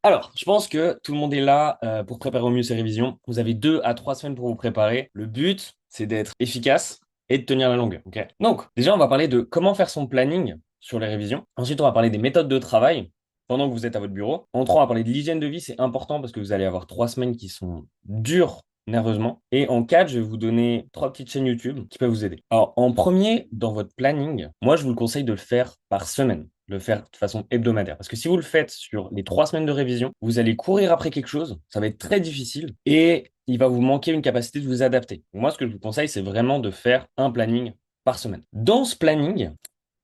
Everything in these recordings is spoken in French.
Alors, je pense que tout le monde est là pour préparer au mieux ses révisions. Vous avez 2 à 3 semaines pour vous préparer. Le but, c'est d'être efficace et de tenir la longueur. Ok. Donc, déjà, on va parler de comment faire son planning sur les révisions. Ensuite, on va parler des méthodes de travail pendant que vous êtes à votre bureau. En 3, on va parler de l'hygiène de vie. C'est important parce que vous allez avoir 3 semaines qui sont dures nerveusement. Et en 4, je vais vous donner 3 petites chaînes YouTube qui peuvent vous aider. Alors, en premier, dans votre planning, moi, je vous le conseille de le faire par semaine, de le faire de façon hebdomadaire. Parce que si vous le faites sur les 3 semaines de révision, vous allez courir après quelque chose, ça va être très difficile et il va vous manquer une capacité de vous adapter. Moi, ce que je vous conseille, c'est vraiment de faire un planning par semaine. Dans ce planning,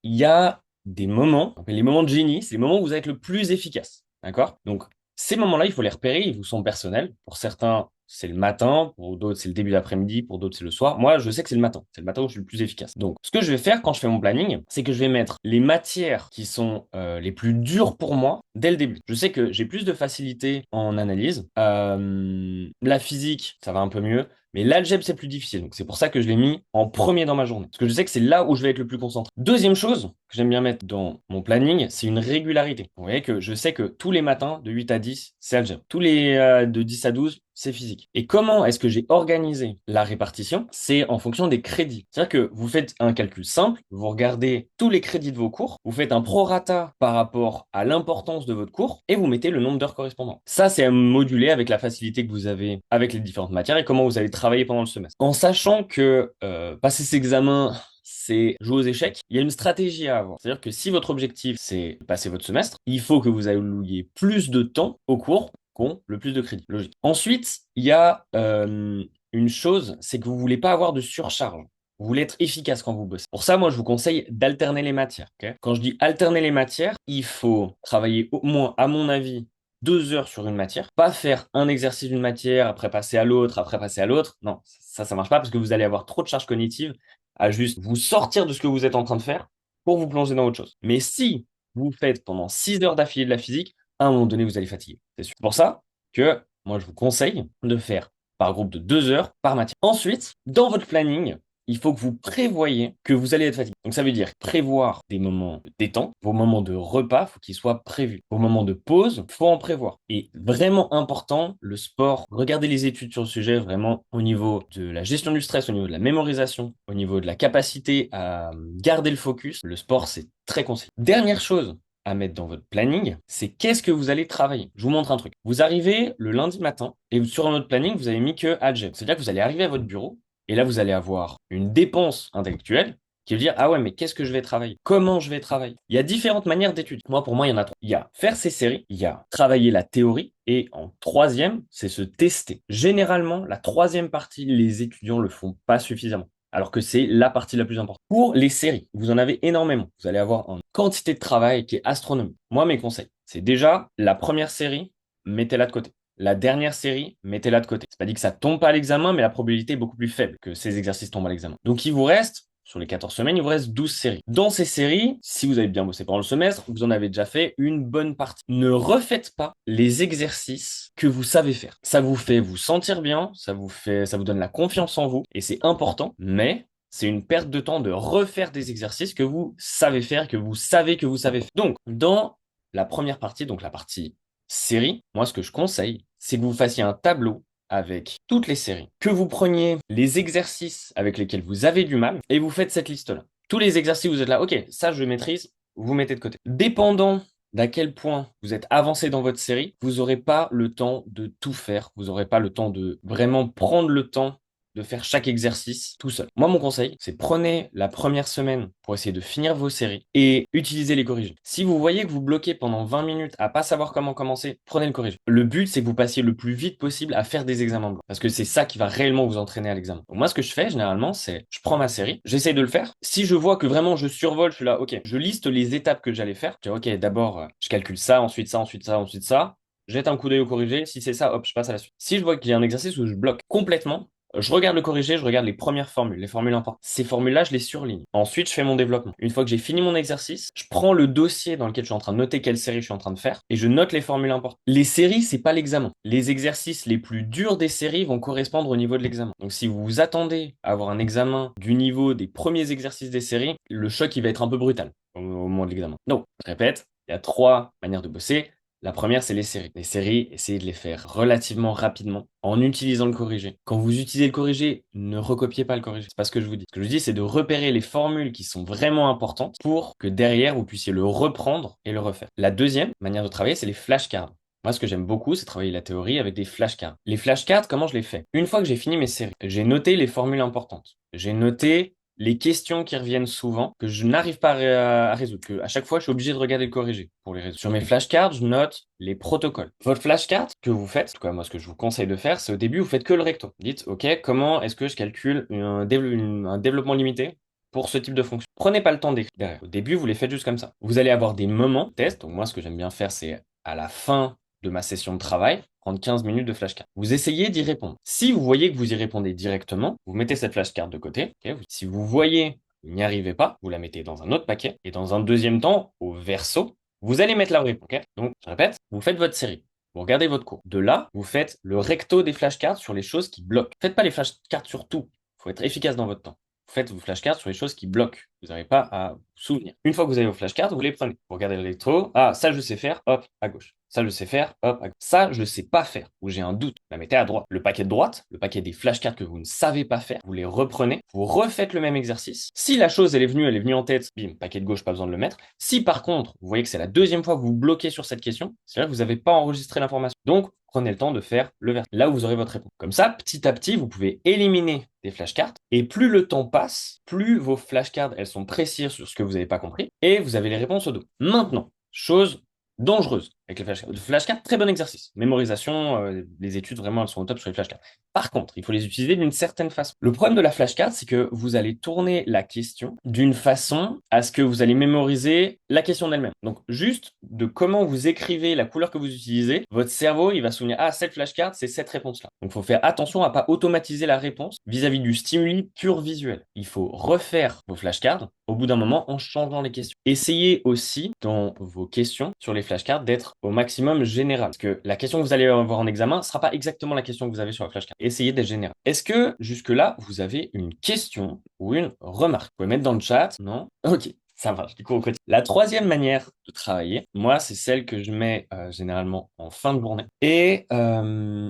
il y a des moments, les moments de génie, c'est les moments où vous êtes le plus efficace. D'accord? Donc, ces moments-là, il faut les repérer, ils vous sont personnels. Pour certains, c'est le matin, pour d'autres, c'est le début d'après-midi, pour d'autres, c'est le soir. Moi, je sais que c'est le matin. C'est le matin où je suis le plus efficace. Donc, ce que je vais faire quand je fais mon planning, c'est que je vais mettre les matières qui sont les plus dures pour moi dès le début. Je sais que j'ai plus de facilité en analyse. La physique, ça va un peu mieux. Mais l'algèbre, c'est plus difficile. Donc, c'est pour ça que je l'ai mis en premier dans ma journée. Parce que je sais que c'est là où je vais être le plus concentré. Deuxième chose que j'aime bien mettre dans mon planning, c'est une régularité. Vous voyez que je sais que tous les matins, de 8 à 10, c'est algèbre. Tous les de 10 à 12, c'est physique. Et comment est-ce que j'ai organisé la répartition? C'est en fonction des crédits. C'est-à-dire que vous faites un calcul simple, vous regardez tous les crédits de vos cours, vous faites un prorata par rapport à l'importance de votre cours et vous mettez le nombre d'heures correspondant. Ça, c'est à moduler avec la facilité que vous avez avec les différentes matières et comment vous allez travailler pendant le semestre. En sachant que passer ces examens, c'est jouer aux échecs, il y a une stratégie à avoir. C'est-à-dire que si votre objectif, c'est de passer votre semestre, il faut que vous allouiez plus de temps au cours qu'ont le plus de crédits. Logique. Ensuite, il y a une chose, c'est que vous voulez pas avoir de surcharge. Vous voulez être efficace quand vous bossez. Pour ça, moi, je vous conseille d'alterner les matières. Ok. Quand je dis alterner les matières, il faut travailler au moins, à mon avis, 2 heures sur une matière. Pas faire un exercice d'une matière, après passer à l'autre, après passer à l'autre. Non, ça marche pas parce que vous allez avoir trop de charge cognitive à juste vous sortir de ce que vous êtes en train de faire pour vous plonger dans autre chose. Mais si vous faites pendant 6 heures d'affilée de la physique, à un moment donné, vous allez fatiguer. C'est sûr. C'est pour ça que moi, je vous conseille de faire par groupe de 2 heures par matière. Ensuite, dans votre planning, il faut que vous prévoyez que vous allez être fatigué. Donc ça veut dire prévoir des moments de détente, vos moments de repas, faut qu'ils soient prévus. Vos moments de pause, faut en prévoir. Et vraiment important, le sport. Regardez les études sur le sujet, vraiment au niveau de la gestion du stress, au niveau de la mémorisation, au niveau de la capacité à garder le focus. Le sport, c'est très conseillé. Dernière chose à mettre dans votre planning, c'est qu'est-ce que vous allez travailler. Je vous montre un truc. Vous arrivez le lundi matin et sur notre planning, vous avez mis que algèbre. C'est-à-dire que vous allez arriver à votre bureau et là, vous allez avoir une dépense intellectuelle qui veut dire, ah ouais, mais qu'est-ce que je vais travailler? Comment je vais travailler? Il y a différentes manières d'étudier. Moi, pour moi, il y en a trois. Il y a faire ses séries, il y a travailler la théorie, et en troisième, c'est se tester. Généralement, la troisième partie, les étudiants le font pas suffisamment. Alors que c'est la partie la plus importante. Pour les séries, vous en avez énormément. Vous allez avoir une quantité de travail qui est astronomique. Moi, mes conseils, c'est déjà la première série, mettez-la de côté. La dernière série, mettez-la de côté. C'est pas dit que ça tombe pas à l'examen, mais la probabilité est beaucoup plus faible que ces exercices tombent à l'examen. Donc il vous reste, sur les 14 semaines, il vous reste 12 séries. Dans ces séries, si vous avez bien bossé pendant le semestre, vous en avez déjà fait une bonne partie. Ne refaites pas les exercices que vous savez faire. Ça vous fait vous sentir bien, ça vous donne la confiance en vous, et c'est important, mais c'est une perte de temps de refaire des exercices que vous savez faire, que vous savez faire. Donc, dans la première partie, donc la partie série, moi, ce que je conseille, c'est que vous fassiez un tableau avec toutes les séries, que vous preniez les exercices avec lesquels vous avez du mal et vous faites cette liste-là. Tous les exercices, vous êtes là, ok, ça je maîtrise, vous mettez de côté. Dépendant d'à quel point vous êtes avancé dans votre série, vous n'aurez pas le temps de tout faire, vous n'aurez pas le temps de vraiment prendre le temps de faire chaque exercice tout seul. Moi, mon conseil, c'est prenez la première semaine pour essayer de finir vos séries et utilisez les corrigés. Si vous voyez que vous bloquez pendant 20 minutes à pas savoir comment commencer, prenez le corrigé. Le but, c'est que vous passiez le plus vite possible à faire des examens blancs parce que c'est ça qui va réellement vous entraîner à l'examen. Donc moi, ce que je fais généralement, c'est je prends ma série, j'essaye de le faire. Si je vois que vraiment je survole, je suis là, ok, je liste les étapes que j'allais faire. Je dis, ok, d'abord, je calcule ça, ensuite ça, ensuite ça, ensuite ça. Jette un coup d'œil au corrigé. Si c'est ça, hop, je passe à la suite. Si je vois qu'il y a un exercice où je bloque complètement, je regarde le corrigé, je regarde les premières formules, les formules importantes. Ces formules-là, je les surligne. Ensuite, je fais mon développement. Une fois que j'ai fini mon exercice, je prends le dossier dans lequel je suis en train de noter quelle série je suis en train de faire et je note les formules importantes. Les séries, c'est pas l'examen. Les exercices les plus durs des séries vont correspondre au niveau de l'examen. Donc, si vous vous attendez à avoir un examen du niveau des premiers exercices des séries, le choc, il va être un peu brutal au moment de l'examen. Donc, je répète, il y a 3 manières de bosser. La première, c'est les séries. Les séries, essayez de les faire relativement rapidement en utilisant le corrigé. Quand vous utilisez le corrigé, ne recopiez pas le corrigé. C'est pas ce que je vous dis. Ce que je vous dis, c'est de repérer les formules qui sont vraiment importantes pour que derrière, vous puissiez le reprendre et le refaire. La deuxième manière de travailler, c'est les flashcards. Moi, ce que j'aime beaucoup, c'est travailler la théorie avec des flashcards. Les flashcards, comment je les fais? Une fois que j'ai fini mes séries, j'ai noté les formules importantes. J'ai noté les questions qui reviennent souvent, que je n'arrive pas à résoudre, que à chaque fois, je suis obligé de regarder le corriger pour les résoudre. Sur mes flashcards, je note les protocoles. Votre flashcard que vous faites, en tout cas, moi, ce que je vous conseille de faire, c'est au début, vous faites que le recto. Dites, OK, comment est-ce que je calcule un développement limité pour ce type de fonction? Prenez pas le temps d'écrire derrière. Au début, vous les faites juste comme ça. Vous allez avoir des moments test. Donc, moi, ce que j'aime bien faire, c'est à la fin de ma session de travail, prendre 15 minutes de flashcard. Vous essayez d'y répondre. Si vous voyez que vous y répondez directement, vous mettez cette flashcard de côté. Okay. Si vous voyez que vous n'y arrivez pas, vous la mettez dans un autre paquet. Et dans un deuxième temps, au verso, vous allez mettre la réponse. Okay. Donc, je répète, vous faites votre série. Vous regardez votre cours. De là, vous faites le recto des flashcards sur les choses qui bloquent. Faites pas les flashcards sur tout. Il faut être efficace dans votre temps. Vous faites vos flashcards sur les choses qui bloquent. Vous n'arrivez pas à vous souvenir. Une fois que vous avez vos flashcards, vous les prenez. Vous regardez l'électro. Ah, ça, je sais faire. Hop, à gauche. Ça, je sais faire. Hop, à gauche. Ça, je ne sais pas faire. Ou j'ai un doute. La mettez à droite. Le paquet de droite, le paquet des flashcards que vous ne savez pas faire, vous les reprenez. Vous refaites le même exercice. Si la chose, elle est venue en tête, bim, paquet de gauche, pas besoin de le mettre. Si par contre, vous voyez que c'est la deuxième fois que vous bloquez sur cette question, c'est-à-dire que vous n'avez pas enregistré l'information. Donc, prenez le temps de faire le verso. Là, vous aurez votre réponse. Comme ça, petit à petit, vous pouvez éliminer des flashcards. Et plus le temps passe, plus vos flashcards, elles sont précises sur ce que vous n'avez pas compris. Et vous avez les réponses au dos. Maintenant, chose dangereuse avec les flashcards. Le flashcard, très bon exercice. Mémorisation, les études, vraiment, elles sont au top sur les flashcards. Par contre, il faut les utiliser d'une certaine façon. Le problème de la flashcard, c'est que vous allez tourner la question d'une façon à ce que vous allez mémoriser la question d'elle-même. Donc, juste de comment vous écrivez la couleur que vous utilisez, votre cerveau, il va se souvenir, ah, cette flashcard, c'est cette réponse-là. Donc, il faut faire attention à pas automatiser la réponse vis-à-vis du stimuli pur visuel. Il faut refaire vos flashcards au bout d'un moment en changeant les questions. Essayez aussi, dans vos questions sur les flashcards, d'être au maximum général. Parce que la question que vous allez avoir en examen ne sera pas exactement la question que vous avez sur la flashcard. Essayez d'être général. Est-ce que jusque-là, vous avez une question ou une remarque? Vous pouvez mettre dans le chat, non? Ok. Ça marche, du coup, on continue. La troisième manière de travailler, moi, c'est celle que je mets généralement en fin de journée. Et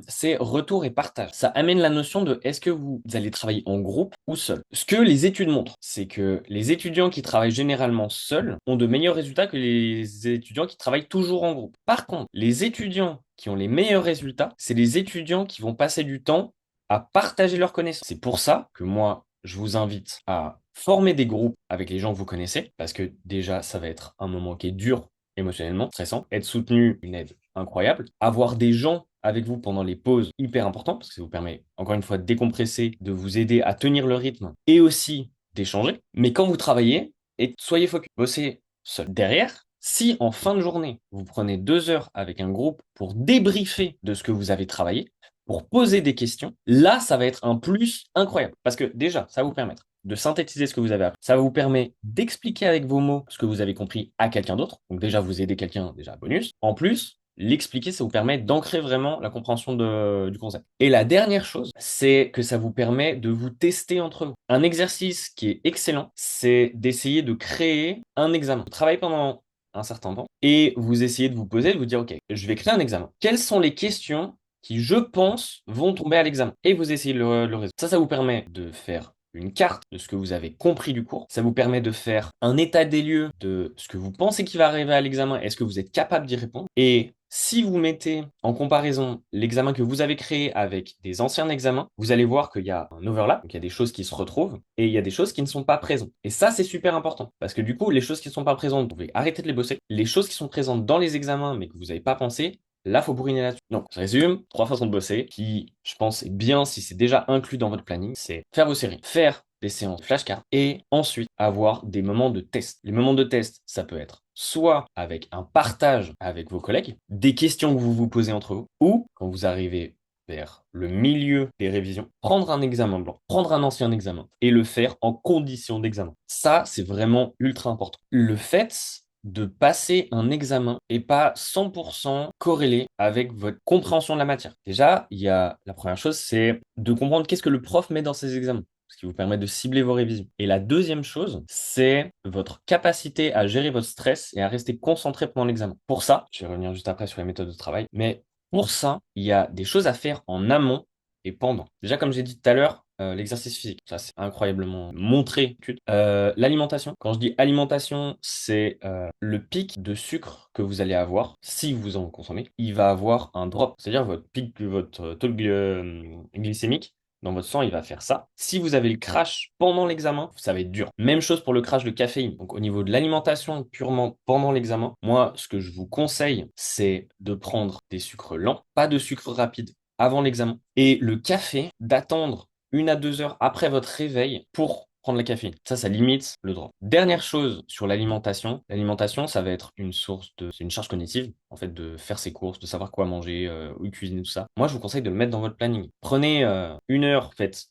c'est retour et partage. Ça amène la notion de est-ce que vous allez travailler en groupe ou seul. Ce que les études montrent, c'est que les étudiants qui travaillent généralement seuls ont de meilleurs résultats que les étudiants qui travaillent toujours en groupe. Par contre, les étudiants qui ont les meilleurs résultats, c'est les étudiants qui vont passer du temps à partager leurs connaissances. C'est pour ça que moi, je vous invite à former des groupes avec les gens que vous connaissez, parce que déjà, ça va être un moment qui est dur émotionnellement, stressant. Être soutenu, une aide incroyable. Avoir des gens avec vous pendant les pauses, hyper important, parce que ça vous permet, encore une fois, de décompresser, de vous aider à tenir le rythme, et aussi d'échanger. Mais quand vous travaillez, soyez focus, bossez seul. Derrière, si en fin de journée, vous prenez 2 heures avec un groupe pour débriefer de ce que vous avez travaillé, pour poser des questions, là, ça va être un plus incroyable. Parce que déjà, ça va vous permettre de synthétiser ce que vous avez appris. Ça vous permet d'expliquer avec vos mots ce que vous avez compris à quelqu'un d'autre. Donc déjà, vous aidez quelqu'un, déjà bonus. En plus, l'expliquer, ça vous permet d'ancrer vraiment la compréhension du concept. Et la dernière chose, c'est que ça vous permet de vous tester entre vous. Un exercice qui est excellent, c'est d'essayer de créer un examen. Vous travaillez pendant un certain temps et vous essayez de vous poser, de vous dire, OK, je vais créer un examen. Quelles sont les questions qui, je pense, vont tomber à l'examen? Et vous essayez de le résoudre. Ça vous permet de faire une carte de ce que vous avez compris du cours. Ça vous permet de faire un état des lieux de ce que vous pensez qui va arriver à l'examen. Est-ce que vous êtes capable d'y répondre? Et si vous mettez en comparaison l'examen que vous avez créé avec des anciens examens, vous allez voir qu'il y a un overlap, donc il y a des choses qui se retrouvent et il y a des choses qui ne sont pas présentes. Et ça, c'est super important parce que du coup, les choses qui ne sont pas présentes, vous pouvez arrêter de les bosser. Les choses qui sont présentes dans les examens mais que vous n'avez pas pensé, là, faut bourriner là-dessus. Donc, je résume, 3 façons de bosser qui, je pense, est bien si c'est déjà inclus dans votre planning. C'est faire vos séries, faire des séances flashcards et ensuite avoir des moments de test. Les moments de test, ça peut être soit avec un partage avec vos collègues, des questions que vous vous posez entre vous, ou quand vous arrivez vers le milieu des révisions, prendre un examen blanc, prendre un ancien examen et le faire en condition d'examen. Ça, c'est vraiment ultra important. Le fait de passer un examen est pas 100% corrélé avec votre compréhension de la matière. Déjà, il y a la première chose, c'est de comprendre qu'est-ce que le prof met dans ses examens. ce qui vous permet de cibler vos révisions. Et la deuxième chose, c'est votre capacité à gérer votre stress et à rester concentré pendant l'examen. Pour ça, je vais revenir juste après sur les méthodes de travail, mais pour ça, il y a des choses à faire en amont et pendant. Déjà, comme j'ai dit tout à l'heure, l'exercice physique, ça c'est incroyablement montré. L'alimentation, quand je dis alimentation, c'est le pic de sucre que vous allez avoir si vous en consommez. Il va avoir un drop, c'est-à-dire votre pic, votre taux glycémique dans votre sang, il va faire ça. Si vous avez le crash pendant l'examen, ça va être dur. Même chose pour le crash de caféine. Donc au niveau de l'alimentation purement pendant l'examen, moi, ce que je vous conseille, c'est de prendre des sucres lents, pas de sucre rapide avant l'examen. Et le café, d'attendre 1 à 2 heures après votre réveil pour prendre la caféine. Ça limite le drop. Dernière chose sur l'alimentation. L'alimentation, ça va être c'est une charge cognitive, en fait, de faire ses courses, de savoir quoi manger, où cuisiner, tout ça. Moi, je vous conseille de le mettre dans votre planning. Prenez 1 heure, faites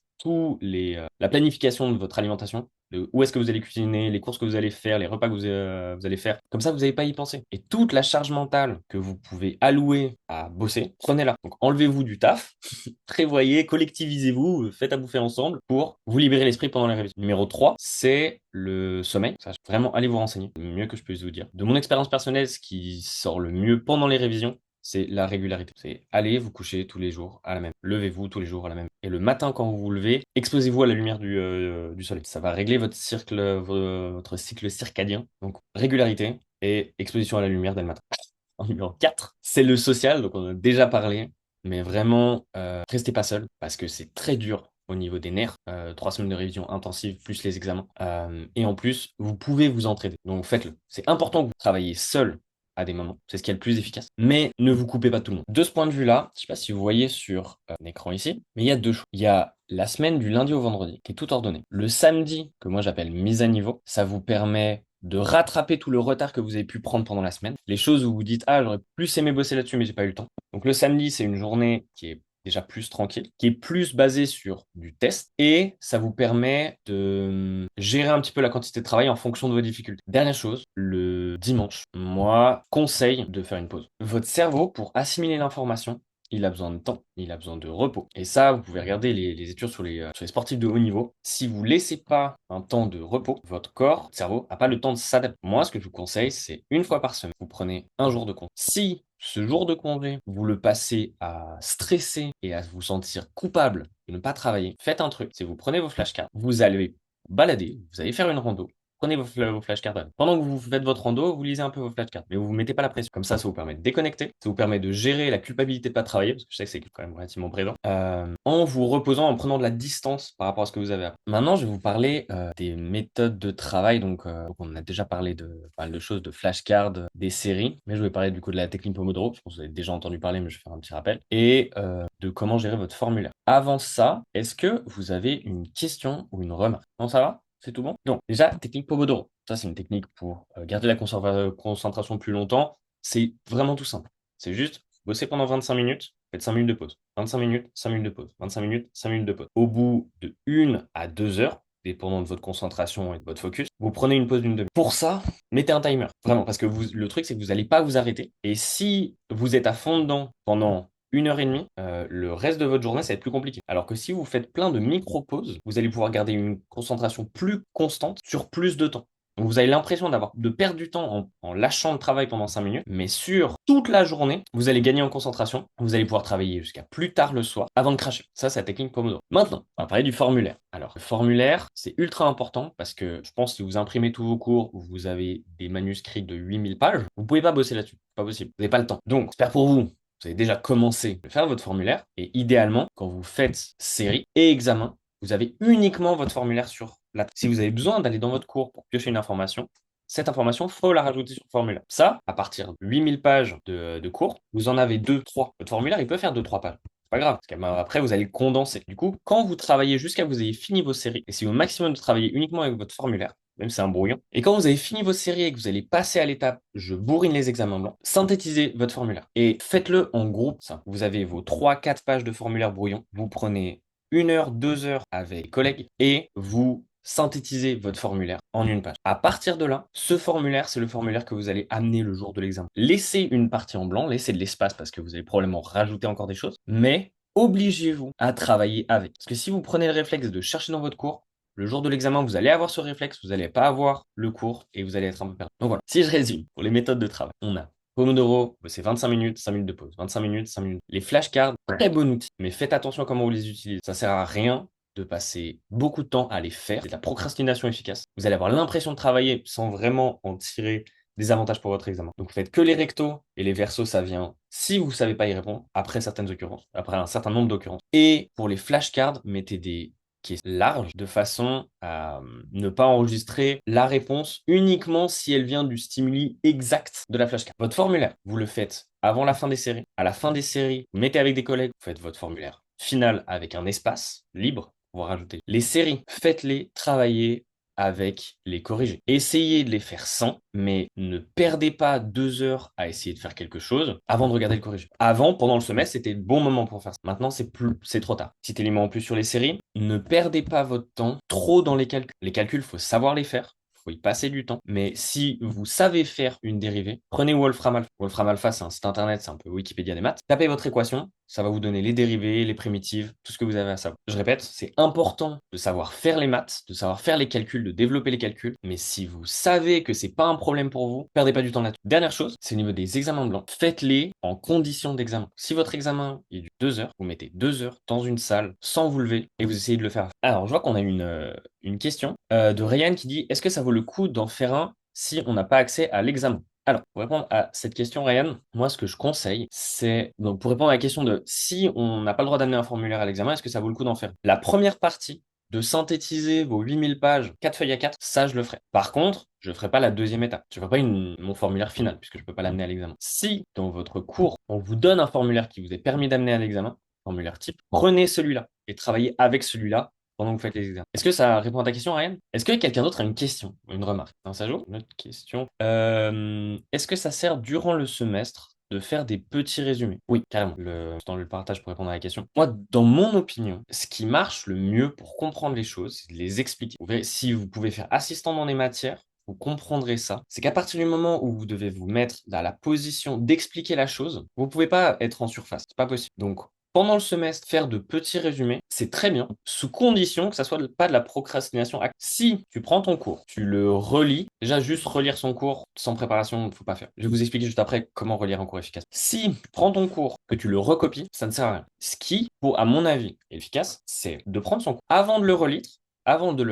la planification de votre alimentation, de où est-ce que vous allez cuisiner, les courses que vous allez faire, les repas que vous allez faire. Comme ça, vous n'allez pas y penser. Et toute la charge mentale que vous pouvez allouer à bosser, prenez-la. Donc, enlevez-vous du taf, prévoyez, collectivisez-vous, faites à bouffer ensemble pour vous libérer l'esprit pendant la révision. Numéro 3, c'est le sommeil. Ça, vraiment, allez vous renseigner. Le mieux que je puisse vous dire. De mon expérience personnelle, ce qui sort le mieux pendant les révisions, c'est la régularité. C'est aller vous coucher tous les jours à la même. Levez-vous tous les jours à la même. Et le matin, quand vous vous levez, exposez-vous à la lumière du soleil. Ça va régler votre cycle circadien. Donc, régularité et exposition à la lumière dès le matin. En numéro 4, c'est le social. Donc, on en a déjà parlé. Mais vraiment, restez pas seul parce que c'est très dur au niveau des nerfs. 3 semaines de révision intensive plus les examens. Et en plus, vous pouvez vous entraider. Donc, faites-le. C'est important que vous travaillez seul à des moments. C'est ce qui est le plus efficace. Mais ne vous coupez pas tout le monde. De ce point de vue-là, je ne sais pas si vous voyez sur l'écran ici, mais il y a deux choses. Il y a la semaine du lundi au vendredi qui est tout ordonnée. Le samedi, que moi j'appelle mise à niveau, ça vous permet de rattraper tout le retard que vous avez pu prendre pendant la semaine. Les choses où vous dites, ah, j'aurais plus aimé bosser là-dessus, mais j'ai pas eu le temps. Donc le samedi, c'est une journée qui est déjà plus tranquille, qui est plus basée sur du test, et ça vous permet de gérer un petit peu la quantité de travail en fonction de vos difficultés. Dernière chose, le dimanche, moi, conseille de faire une pause. Votre cerveau, pour assimiler l'information, il a besoin de temps, il a besoin de repos. Et ça, vous pouvez regarder les études sur les sportifs de haut niveau. Si vous laissez pas un temps de repos, votre corps, votre cerveau n'a pas le temps de s'adapter. Moi, ce que je vous conseille, c'est 1 fois par semaine, vous prenez un jour de congé. Si ce jour de congé, vous le passez à stresser et à vous sentir coupable de ne pas travailler, faites un truc, c'est vous prenez vos flashcards, vous allez balader, vous allez faire une rando, prenez vos flashcards. Pendant que vous faites votre rando, vous lisez un peu vos flashcards, mais vous ne mettez pas la pression. Comme ça vous permet de déconnecter, ça vous permet de gérer la culpabilité de ne pas travailler, parce que je sais que c'est quand même relativement présent, en vous reposant, en prenant de la distance par rapport à ce que vous avez appris. Maintenant, je vais vous parler des méthodes de travail. Donc, on a déjà parlé de pas mal de choses, de flashcards, des séries, mais je vais parler du coup de la technique Pomodoro. Je pense que vous avez déjà entendu parler, mais je vais faire un petit rappel. Et de comment gérer votre formulaire. Avant ça, est-ce que vous avez une question ou une remarque? Non, ça va? C'est tout bon? Donc, déjà, technique Pomodoro. Ça, c'est une technique pour garder la concentration plus longtemps. C'est vraiment tout simple. C'est juste bosser pendant 25 minutes, faites 5 minutes de pause. 25 minutes, 5 minutes de pause. 25 minutes, 5 minutes de pause. Au bout de 1 à 2 heures, dépendant de votre concentration et de votre focus, vous prenez une pause d'une demi-heure. Pour ça, mettez un timer. Vraiment, parce que le truc, c'est que vous n'allez pas vous arrêter. Et si vous êtes à fond dedans pendant 1 heure et demie, le reste de votre journée, ça va être plus compliqué. Alors que si vous faites plein de micro-pauses, vous allez pouvoir garder une concentration plus constante sur plus de temps. Donc vous avez l'impression de perdre du temps en lâchant le travail pendant 5 minutes, mais sur toute la journée, vous allez gagner en concentration. Vous allez pouvoir travailler jusqu'à plus tard le soir avant de cracher. Ça, c'est la technique Pomodoro. Maintenant, on va parler du formulaire. Alors, le formulaire, c'est ultra important parce que je pense que si vous imprimez tous vos cours ou vous avez des manuscrits de 8000 pages, vous pouvez pas bosser là-dessus. C'est pas possible. Vous n'avez pas le temps. Donc, j'espère pour vous, vous avez déjà commencé à faire votre formulaire et idéalement, quand vous faites série et examen, vous avez uniquement votre formulaire sur la. Si vous avez besoin d'aller dans votre cours pour piocher une information, cette information, il faut la rajouter sur le formulaire. Ça, à partir de 8000 pages de cours, vous en avez 2, 3. Votre formulaire, il peut faire 2, 3 pages. C'est pas grave, parce qu'après, vous allez le condenser. Du coup, quand vous travaillez jusqu'à ce que vous ayez fini vos séries, et c'est au maximum de travailler uniquement avec votre formulaire, même si c'est un brouillon, et quand vous avez fini vos séries et que vous allez passer à l'étape je bourrine les examens blancs, synthétisez votre formulaire. Et faites-le en groupe. Ça. Vous avez vos 3, 4 pages de formulaire brouillon, vous prenez 1 heure, 2 heures avec collègues et vous synthétisez votre formulaire en une page. À partir de là, ce formulaire, c'est le formulaire que vous allez amener le jour de l'examen. Laissez une partie en blanc, laissez de l'espace parce que vous allez probablement rajouter encore des choses, mais obligez-vous à travailler avec. Parce que si vous prenez le réflexe de chercher dans votre cours, le jour de l'examen, vous allez avoir ce réflexe, vous n'allez pas avoir le cours et vous allez être un peu perdu. Donc voilà, si je résume, pour les méthodes de travail, on a Pomodoro, c'est 25 minutes, 5 minutes de pause, 25 minutes, 5 minutes. Les flashcards, très bon outil, mais faites attention à comment vous les utilisez. Ça sert à rien de passer beaucoup de temps à les faire. C'est de la procrastination efficace. Vous allez avoir l'impression de travailler sans vraiment en tirer des avantages pour votre examen. Donc, faites que les rectos et les versos, ça vient si vous ne savez pas y répondre, après certaines occurrences, après un certain nombre d'occurrences. Et pour les flashcards, mettez des caisses larges de façon à ne pas enregistrer la réponse uniquement si elle vient du stimuli exact de la flashcard. Votre formulaire, vous le faites avant la fin des séries. À la fin des séries, vous mettez avec des collègues, vous faites votre formulaire final avec un espace libre. On va rajouter les séries. Faites-les travailler avec les corrigés. Essayez de les faire sans, mais ne perdez pas 2 heures à essayer de faire quelque chose avant de regarder le corrigé. Avant, pendant le semestre, c'était le bon moment pour faire ça. Maintenant, c'est trop tard. Petit élément en plus sur les séries, ne perdez pas votre temps trop dans les calculs. Les calculs, faut savoir les faire. Faut y passer du temps. Mais si vous savez faire une dérivée, prenez Wolfram Alpha. Wolfram Alpha, c'est un site internet, c'est un peu Wikipédia des maths. Tapez votre équation, ça va vous donner les dérivées, les primitives, tout ce que vous avez à savoir. Je répète, c'est important de savoir faire les maths, de savoir faire les calculs, de développer les calculs. Mais si vous savez que c'est pas un problème pour vous, perdez pas du temps là-dessus. Dernière chose, c'est au niveau des examens blancs. Faites-les en condition d'examen. Si votre examen est du 2 heures, vous mettez 2 heures dans une salle sans vous lever et vous essayez de le faire. Alors, je vois qu'on a une question de Ryan qui dit, est-ce que ça vaut le coup d'en faire un si on n'a pas accès à l'examen? Alors, pour répondre à cette question, Ryan, moi, ce que je conseille, c'est, donc, pour répondre à la question de si on n'a pas le droit d'amener un formulaire à l'examen, est-ce que ça vaut le coup d'en faire? La première partie, de synthétiser vos 8000 pages, 4 feuilles à 4, ça, je le ferai. Par contre, je ne ferai pas la deuxième étape. Je ne ferai pas mon formulaire final, puisque je ne peux pas l'amener à l'examen. Si, dans votre cours, on vous donne un formulaire qui vous est permis d'amener à l'examen, formulaire type, prenez celui-là et travaillez avec celui-là pendant que vous faites les examens. Est-ce que ça répond à ta question, Ryan? Est-ce que quelqu'un d'autre a une question, une remarque? Un Sajo, une autre question. Est-ce que ça sert durant le semestre de faire des petits résumés? Oui, carrément. Dans le partage pour répondre à la question. Moi, dans mon opinion, ce qui marche le mieux pour comprendre les choses, c'est de les expliquer. Vous verrez, si vous pouvez faire assistant dans des matières, vous comprendrez ça. C'est qu'à partir du moment où vous devez vous mettre dans la position d'expliquer la chose, vous ne pouvez pas être en surface. C'est pas possible. Donc, pendant le semestre, faire de petits résumés, c'est très bien, sous condition que ça soit pas de la procrastination active. Si tu prends ton cours, tu le relis, déjà juste relire son cours sans préparation, il ne faut pas faire. Je vais vous expliquer juste après comment relire un cours efficace. Si tu prends ton cours, que tu le recopies, ça ne sert à rien. Ce qui, à mon avis, est efficace, c'est de prendre son cours avant de le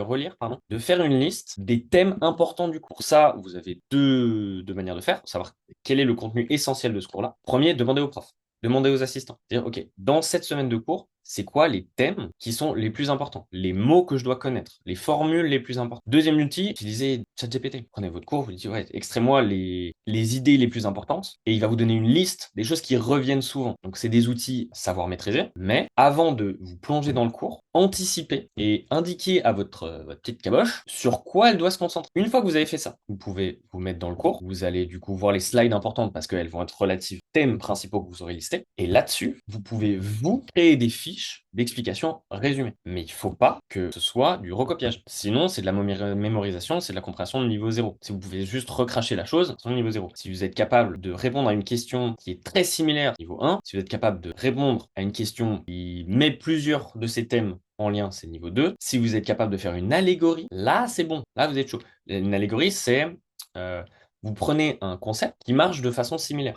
relire, pardon, de faire une liste des thèmes importants du cours. Ça, vous avez deux manières de faire, pour savoir quel est le contenu essentiel de ce cours-là. Premier, demandez au prof. Demandez aux assistants. C'est-à-dire, OK, dans cette semaine de cours, c'est quoi les thèmes qui sont les plus importants? Les mots que je dois connaître, les formules les plus importantes. Deuxième outil, utilisez ChatGPT. Prenez votre cours, vous dites, ouais, extrais-moi les idées les plus importantes et il va vous donner une liste des choses qui reviennent souvent. Donc, c'est des outils à savoir maîtriser, mais avant de vous plonger dans le cours, anticipez et indiquez à votre petite caboche sur quoi elle doit se concentrer. Une fois que vous avez fait ça, vous pouvez vous mettre dans le cours. Vous allez du coup voir les slides importantes parce qu'elles vont être relatives aux thèmes principaux que vous aurez listés. Et là-dessus, vous pouvez vous créer des fiches d'explication résumées. Mais il ne faut pas que ce soit du recopiage. Sinon, c'est de la mémorisation, c'est de la compréhension de niveau 0. Si vous pouvez juste recracher la chose, c'est niveau 0. Si vous êtes capable de répondre à une question qui est très similaire niveau 1, si vous êtes capable de répondre à une question qui met plusieurs de ces thèmes en lien, c'est niveau 2. Si vous êtes capable de faire une allégorie, là, c'est bon. Là, vous êtes chaud. Une allégorie, c'est... vous prenez un concept qui marche de façon similaire.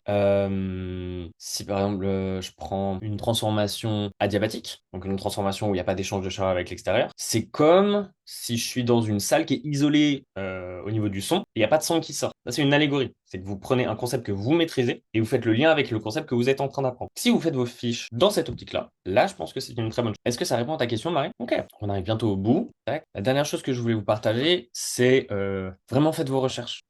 Si par exemple je prends une transformation adiabatique, donc une transformation où il n'y a pas d'échange de chaleur avec l'extérieur, c'est comme si je suis dans une salle qui est isolée au niveau du son, et il n'y a pas de son qui sort. Ça, c'est une allégorie. C'est que vous prenez un concept que vous maîtrisez et vous faites le lien avec le concept que vous êtes en train d'apprendre. Si vous faites vos fiches dans cette optique-là, là, je pense que c'est une très bonne chose. Est-ce que ça répond à ta question, Marie? Ok, on arrive bientôt au bout. Tac. La dernière chose que je voulais vous partager, c'est vraiment faites vos recherches.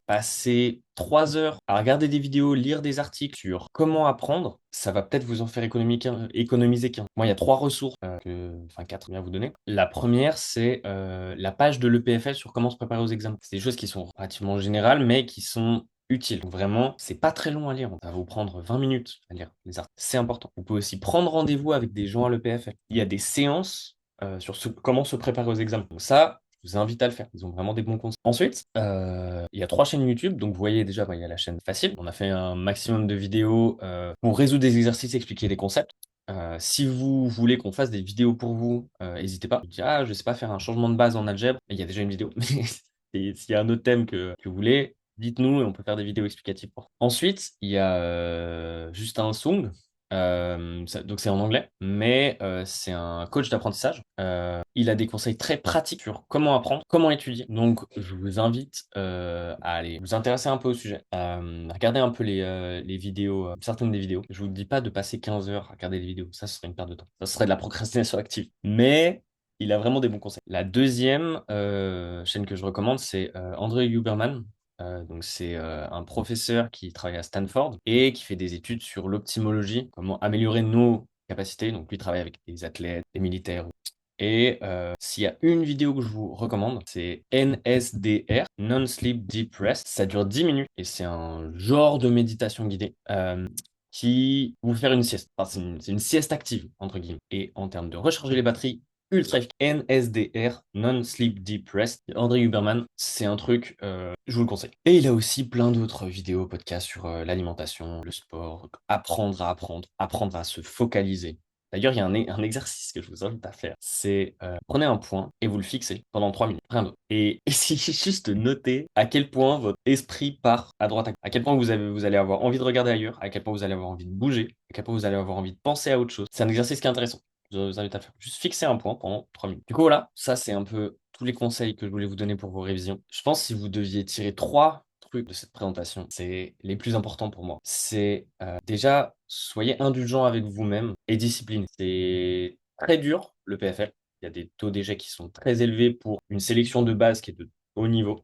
Passez 3 heures à regarder des vidéos, lire des articles sur comment apprendre. Ça va peut-être vous en faire économiser qu'un. Moi, il y a 3 ressources, enfin 4 bien vous donner. La première, c'est la page de l'EPFL sur comment se préparer aux examens. C'est des choses qui sont relativement générales, mais qui sont utiles. Donc vraiment, c'est pas très long à lire. Ça va vous prendre 20 minutes à lire les articles. C'est important. Vous pouvez aussi prendre rendez-vous avec des gens à l'EPFL. Il y a des séances sur comment se préparer aux examens. Donc ça, je vous invite à le faire. Ils ont vraiment des bons conseils. Ensuite, il y a 3 chaînes YouTube. Donc, vous voyez déjà, il y a la chaîne facile. On a fait un maximum de vidéos pour résoudre des exercices, expliquer des concepts. Si vous voulez qu'on fasse des vidéos pour vous, n'hésitez pas. Vous dites, ah, je sais pas faire un changement de base en algèbre. Il y a déjà une vidéo. Et s'il y a un autre thème que vous voulez, dites-nous et on peut faire des vidéos explicatives pour ça. Ensuite, il y a Justin Sung. Donc c'est en anglais, mais c'est un coach d'apprentissage. Il a des conseils très pratiques sur comment apprendre, comment étudier. Donc je vous invite à aller vous intéresser un peu au sujet, regarder un peu les vidéos, certaines des vidéos. Je vous dis pas de passer 15 heures à regarder les vidéos, ça ce serait une perte de temps. Ça serait de la procrastination active. Mais il a vraiment des bons conseils. La deuxième chaîne que je recommande, c'est André Huberman. Donc c'est un professeur qui travaille à Stanford et qui fait des études sur l'optimologie, comment améliorer nos capacités. Donc lui travaille avec des athlètes, des militaires. Et s'il y a une vidéo que je vous recommande, c'est NSDR, Non-Sleep Deep Rest. Ça dure 10 minutes et c'est un genre de méditation guidée qui vous faire une sieste. Enfin, c'est une sieste active, entre guillemets. Et en termes de recharger les batteries, ultra efficace. NSDR, Non-Sleep Deep Rest. André Huberman, c'est un truc, je vous le conseille. Et il a aussi plein d'autres vidéos, podcasts sur l'alimentation, le sport, apprendre à se focaliser. D'ailleurs, il y a un exercice que je vous invite à faire. C'est prenez un point et vous le fixez pendant 3 minutes. Rien d'autre. Et essayez juste de noter à quel point votre esprit part à droite, à quel point vous allez avoir envie de regarder ailleurs, à quel point vous allez avoir envie de bouger, à quel point vous allez avoir envie de penser à autre chose. C'est un exercice qui est intéressant. Je vous invite à le faire. Juste fixer un point pendant 3 minutes. Du coup, voilà, ça c'est un peu tous les conseils que je voulais vous donner pour vos révisions. Je pense que si vous deviez tirer 3 trucs de cette présentation, c'est les plus importants pour moi. C'est déjà, soyez indulgent avec vous-même et discipliné. C'est très dur, le PFL. Il y a des taux d'échec qui sont très élevés pour une sélection de base qui est de haut niveau.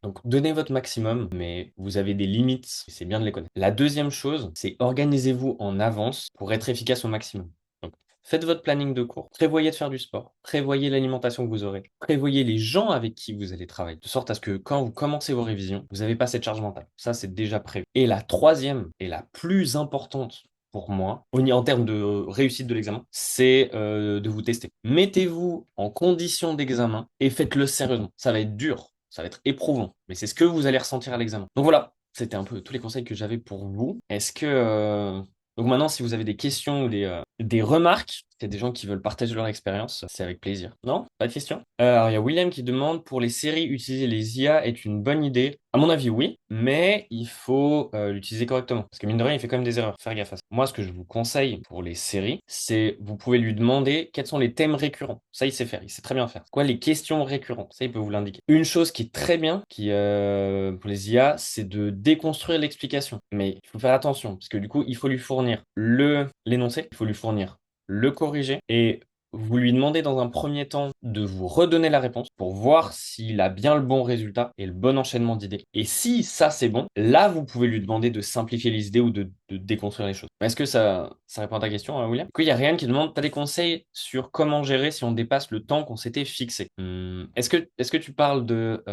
Donc, donnez votre maximum, mais vous avez des limites, et c'est bien de les connaître. La deuxième chose, c'est organisez-vous en avance pour être efficace au maximum. Donc, faites votre planning de cours, prévoyez de faire du sport, prévoyez l'alimentation que vous aurez, prévoyez les gens avec qui vous allez travailler, de sorte à ce que quand vous commencez vos révisions, vous n'avez pas cette charge mentale. Ça, c'est déjà prévu. Et la troisième et la plus importante pour moi, en termes de réussite de l'examen, c'est de vous tester. Mettez-vous en condition d'examen et faites-le sérieusement. Ça va être dur, ça va être éprouvant, mais c'est ce que vous allez ressentir à l'examen. Donc voilà, c'était un peu tous les conseils que j'avais pour vous. Est-ce que... Donc maintenant, si vous avez des questions ou des remarques, il y a des gens qui veulent partager leur expérience, c'est avec plaisir. Non? Pas de questions? Alors, il y a William qui demande, pour les séries, utiliser les IA est une bonne idée. À mon avis, oui, mais il faut l'utiliser correctement. Parce que mine de rien, il fait quand même des erreurs. Faire gaffe à ça. Moi, ce que je vous conseille pour les séries, c'est vous pouvez lui demander quels sont les thèmes récurrents. Ça, il sait faire. Il sait très bien faire. Quoi, les questions récurrentes. Ça, il peut vous l'indiquer. Une chose qui est très bien, pour les IA, c'est de déconstruire l'explication. Mais il faut faire attention, parce que du coup, il faut lui fournir l'énoncé, il faut lui fournir le corriger et vous lui demandez dans un premier temps de vous redonner la réponse pour voir s'il a bien le bon résultat et le bon enchaînement d'idées. Et si ça c'est bon, là vous pouvez lui demander de simplifier les idées ou de déconstruire les choses. Est-ce que ça répond à ta question, William? Du coup, il y a Ryan qui demande, t'as des conseils sur comment gérer si on dépasse le temps qu'on s'était fixé? Est-ce que tu parles de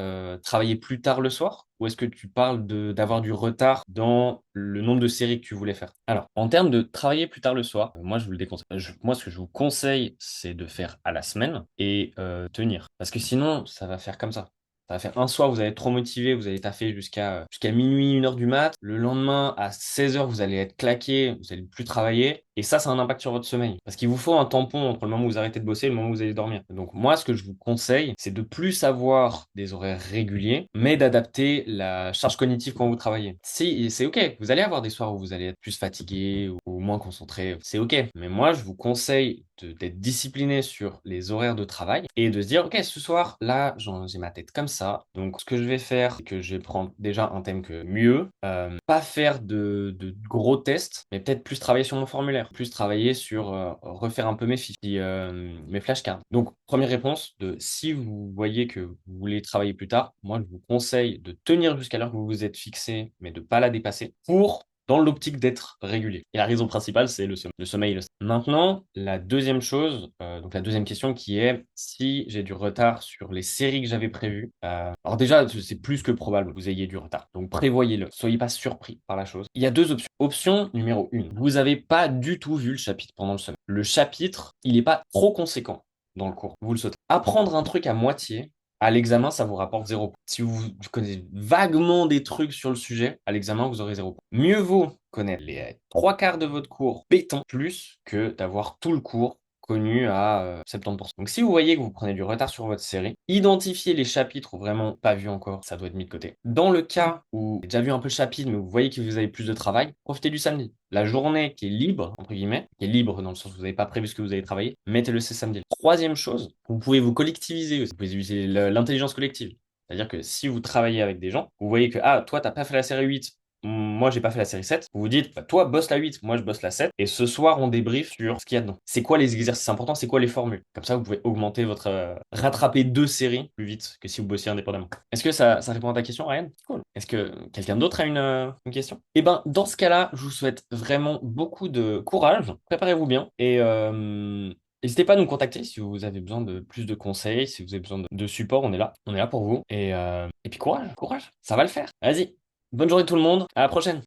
travailler plus tard le soir? Ou est-ce que tu parles d'avoir du retard dans le nombre de séries que tu voulais faire? Alors, en termes de travailler plus tard le soir, moi, je vous le déconseille. Moi, ce que je vous conseille, c'est de faire à la semaine et tenir. Parce que sinon, ça va faire comme ça. Ça va faire un soir, vous allez être trop motivé, vous allez taffer jusqu'à minuit, 1 heure du mat. Le lendemain, à 16 heures, vous allez être claqué, vous allez plus travailler. Et ça a un impact sur votre sommeil. Parce qu'il vous faut un tampon entre le moment où vous arrêtez de bosser et le moment où vous allez dormir. Donc moi, ce que je vous conseille, c'est de plus avoir des horaires réguliers, mais d'adapter la charge cognitive quand vous travaillez. Si, c'est ok, vous allez avoir des soirs où vous allez être plus fatigué ou moins concentré, c'est ok. Mais moi, je vous conseille d'être discipliné sur les horaires de travail et de se dire, ok, ce soir, là, j'ai ma tête comme ça. Donc, ce que je vais faire, c'est que je vais prendre déjà un thème que mieux, pas faire de gros tests, mais peut-être plus travailler sur mon formulaire, plus travailler sur refaire un peu mes fiches, mes flashcards. Donc, première réponse de si vous voyez que vous voulez travailler plus tard, moi, je vous conseille de tenir jusqu'à l'heure que vous vous êtes fixé, mais de pas la dépasser pour dans l'optique d'être régulier. Et la raison principale, c'est le sommeil. Le sommeil et le stress. Maintenant, la deuxième chose, donc la deuxième question qui est si j'ai du retard sur les séries que j'avais prévues. Alors déjà, c'est plus que probable que vous ayez du retard. Donc prévoyez-le. Soyez pas surpris par la chose. Il y a deux options. Option numéro 1. Vous n'avez pas du tout vu le chapitre pendant le sommeil. Le chapitre, il n'est pas trop conséquent dans le cours. Vous le sautez. Apprendre un truc à moitié, À l'examen, ça vous rapporte 0 points. Si vous connaissez vaguement des trucs sur le sujet, à l'examen, vous aurez 0 points. Mieux vaut connaître les trois quarts de votre cours béton plus que d'avoir tout le cours connu à 70%. Donc si vous voyez que vous prenez du retard sur votre série, identifiez les chapitres vraiment pas vus encore, ça doit être mis de côté. Dans le cas où vous avez déjà vu un peu le chapitre, mais vous voyez que vous avez plus de travail, profitez du samedi. La journée qui est libre, entre guillemets, qui est libre dans le sens où vous n'avez pas prévu ce que vous allez travailler, mettez-le ce samedi. Troisième chose, vous pouvez vous collectiviser aussi. Vous pouvez utiliser l'intelligence collective. C'est-à-dire que si vous travaillez avec des gens, vous voyez que, ah, toi, t'as pas fait la série 8, moi, j'ai pas fait la série 7. Vous vous dites, bah, toi, bosse la 8, moi, je bosse la 7. Et ce soir, on débrief sur ce qu'il y a dedans. C'est quoi les exercices importants, c'est quoi les formules. Comme ça, vous pouvez augmenter votre... rattraper deux séries plus vite que si vous bossiez indépendamment. Est-ce que ça répond à ta question, Ryan? Cool. Est-ce que quelqu'un d'autre a une question? Eh ben, dans ce cas-là, je vous souhaite vraiment beaucoup de courage. Préparez-vous bien. Et n'hésitez pas à nous contacter si vous avez besoin de plus de conseils, si vous avez besoin de support, on est là. On est là pour vous. Et puis courage, courage. Ça va le faire. Vas-y. Bonne journée tout le monde. À la prochaine.